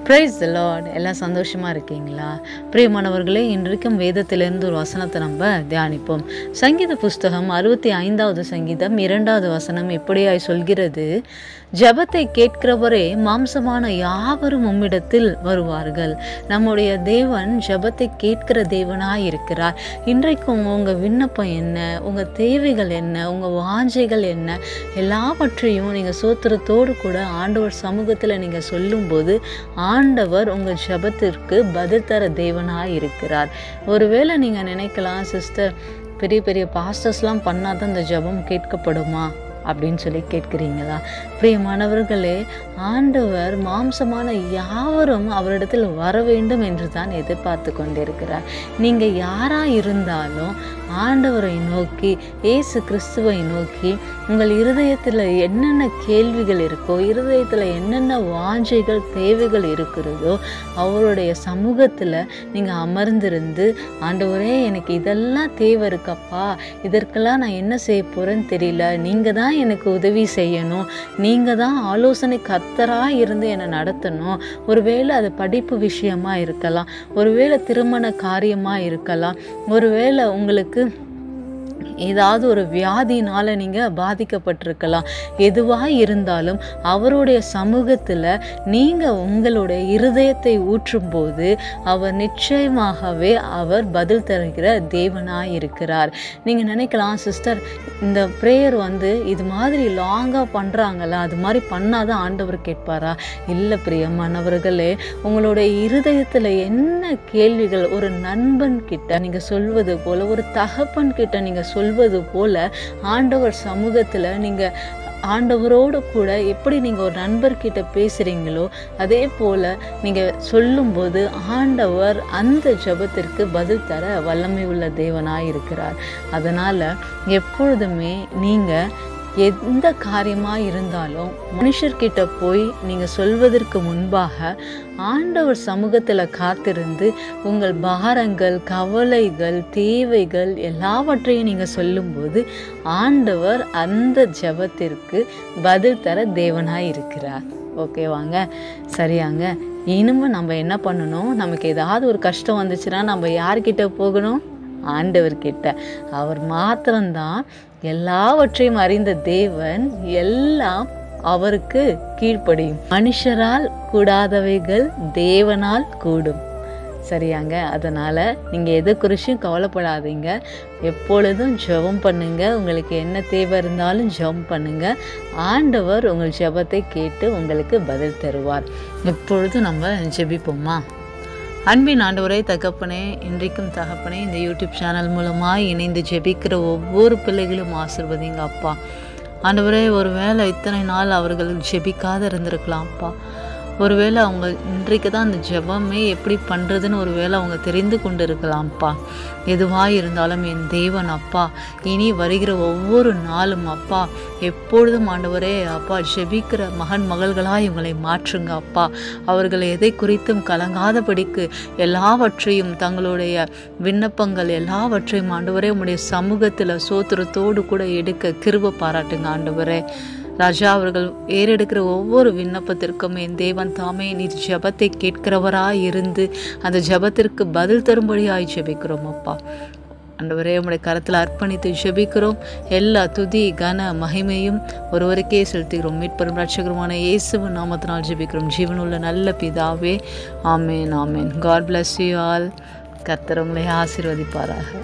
Praise the Lord. எல்லாம் சந்தோஷமாக இருக்கீங்களா? பிரியமானவர்களே, இன்றைக்கும் வேதத்திலிருந்து ஒரு வசனத்தை நம்ம தியானிப்போம். சங்கீத புஸ்தகம் 65வது சங்கீதம் 2வது வசனம் இப்படியாய் சொல்கிறது: ஜெபத்தை கேட்கிறவரே மாம்சமான யாவரும் உம்மிடத்தில் வருவார்கள். நம்முடைய தேவன் ஜெபத்தை கேட்கிற தேவனாய் இருக்கிறார். இன்றைக்கும் உங்கள் விண்ணப்பம் என்ன, உங்கள் தேவைகள் என்ன, உங்கள் வாஞ்சைகள் என்ன, எல்லாவற்றையும் நீங்கள் சோத்திரத்தோடு கூட ஆண்டவர் சமூகத்தில் நீங்கள் சொல்லும்போது ஆண்டவர் உங்கள் ஜெபத்திற்கு பதில் தர தேவனாய் இருக்கிறார். ஒருவேளை நீங்கள் நினைக்கலாம், சிஸ்டர், பெரிய பெரிய பாஸ்டர்ஸ்லாம் பண்ணாதான் இந்த ஜெபம் கேட்கப்படுமா அப்படின்னு சொல்லி கேட்குறீங்களா? பிரியமானவர்களே, ஆண்டவர் மாம்சமான யாவரும் அவரிடத்தில் வர வேண்டும் என்று தான் எதிர்பார்த்து கொண்டிருக்கிறார். நீங்கள் யாராக இருந்தாலும் ஆண்டவரை நோக்கி, இயேசு கிறிஸ்துவை நோக்கி உங்கள் இருதயத்தில் என்னென்ன கேள்விகள் இருக்கோ, இருதயத்தில் என்னென்ன வாஞ்சைகள் தேவைகள் இருக்கிறதோ அவருடைய சமூகத்தில் நீங்கள் அமர்ந்திருந்து, ஆண்டவரே எனக்கு இதெல்லாம் தேவை இருக்கப்பா, இதற்கெல்லாம் நான் என்ன செய்ய போகிறேன்னு தெரியல, நீங்கள் தான் எனக்கு உதவி செய்யணும், நீங்கள் தான் ஆலோசனை கர்த்தராக இருந்து என்னை நடத்தணும். ஒருவேளை அது படிப்பு விஷயமா இருக்கலாம், ஒருவேளை திருமண காரியமாக இருக்கலாம், ஒருவேளை உங்களுக்கு ஏதாவது ஒரு வியாதினால் நீங்கள் பாதிக்கப்பட்டிருக்கலாம். எதுவாக இருந்தாலும் அவருடைய சமூகத்தில் நீங்கள் உங்களுடைய இருதயத்தை ஊற்றும்போது அவர் நிச்சயமாகவே அவர் பதில் தருகிற தேவனாய் இருக்கிறார். நீங்கள் நினைக்கலாம், சிஸ்டர், இந்த ப்ரேயர் இது மாதிரி லாங்காக பண்ணுறாங்களா, அது மாதிரி பண்ணாதான் ஆண்டவர் கேட்பாரா? இல்லை பிரியமானவர்களே, உங்களுடைய இருதயத்தில் என்ன கேள்விகள், ஒரு நண்பன் கிட்ட நீங்கள் சொல்வது போல், ஒரு தகப்பன் கிட்ட நீங்கள் சொல்வது போல ஆண்டவர் சமூகத்தில் நீங்கள் ஆண்டவரோடு கூட எப்படி நீங்கள் ஒரு நண்பர்கிட்ட பேசுகிறீங்களோ அதே போல் நீங்கள் சொல்லும்போது ஆண்டவர் அந்த ஜெபத்திற்கு பதில் தர வல்லமை உள்ள தேவனாய் இருக்கிறார். அதனால் எப்பொழுதுமே நீங்கள் எந்த காரியமாக இருந்தாலும் மனுஷர்கிட்ட போய் நீங்கள் சொல்வதற்கு முன்பாக ஆண்டவர் சமூகத்தில் காத்திருந்து உங்கள் பாரங்கள், கவலைகள், தேவைகள் எல்லாவற்றையும் நீங்கள் சொல்லும்போது ஆண்டவர் அந்த ஜெபத்திற்கு பதில் தர தேவனாய் இருக்கிறார். ஓகேவாங்க, சரியாங்க. இனிமே நம்ம என்ன பண்ணணும், நமக்கு ஏதாவது ஒரு கஷ்டம் வந்துச்சுன்னா நம்ம யார்கிட்ட போகணும்? ஆண்டவர்கிட்ட. அவர் மாத்திரம்தான் எல்லாவற்றையும் அறிந்த தேவன், எல்லாம் அவருக்கு கீழ்ப்படியும். மனுஷரால் கூடாதவைகள் தேவனால் கூடும். சரியாங்க. அதனால் நீங்கள் எது குறிச்சும் கவலைப்படாதீங்க. எப்பொழுதும் ஜெபம் பண்ணுங்க. உங்களுக்கு என்ன தேவை இருந்தாலும் ஜெபம் பண்ணுங்க. ஆண்டவர் உங்கள் ஜெபத்தை கேட்டு உங்களுக்கு பதில் தருவார். எப்பொழுதும் நம்ம ஜெபிப்போமா? அன்பின் ஆண்டவரே, தகப்பனே, இன்றைக்கும் தகப்பனே, இந்த யூடியூப் சேனல் மூலமாக இணைந்து ஜெபிக்கிற ஒவ்வொரு பிள்ளைகளும் ஆசீர்வதிங்க அப்பா. ஆண்டவரே, ஒரு வேளை இத்தனை நாள் அவர்கள் ஜெபிக்காத இருந்திருக்கலாம் அப்பா. ஒருவேளை அவங்க இன்றைக்கு தான் அந்த ஜெபமே எப்படி பண்ணுறதுன்னு ஒருவேளை அவங்க தெரிந்து கொண்டு இருக்கலாம்ப்பா. எதுவாக இருந்தாலும் என் தேவன் அப்பா, இனி வருகிற ஒவ்வொரு நாளும் அப்பா, எப்பொழுதும் ஆண்டவரே அப்பா, ஜெபிக்கிற மகன் மகள்களாக இவங்களை மாற்றுங்க அப்பா. அவர்கள் எதை குறித்தும் கலங்காதபடிக்கு எல்லாவற்றையும், தங்களுடைய விண்ணப்பங்கள் எல்லாவற்றையும் ஆண்டவரே உம்முடைய சமூகத்தில் சோத்திரத்தோடு கூட எடுக்க கிருபை பாராட்டுங்க ஆண்டவரே. ராஜா, அவர்கள் ஏறெடுக்கிற ஒவ்வொரு விண்ணப்பத்திற்கும் என் தேவன் தாமே நீர் ஜெபத்தை கேட்கிறவராய் இருந்து அந்த ஜெபத்திற்கு பதில் தரும்படியாய் ஜெபிக்கிறோம் அப்பா. ஆண்டவரே, உம்முடைய கரத்தில் அர்ப்பணித்து ஜெபிக்கிறோம். எல்லா துதி கன மகிமையும் ஒருவருக்கே செலுத்துகிறோம். மீட்பரும் ரட்சகருமான இயேசுவின் நாமத்தினால் ஜெபிக்கிறோம் ஜீவனுள்ள நல்ல பிதாவே. ஆமேன், ஆமேன். God bless you all. கர்த்தர் உங்களை ஆசீர்வதிப்பாராக.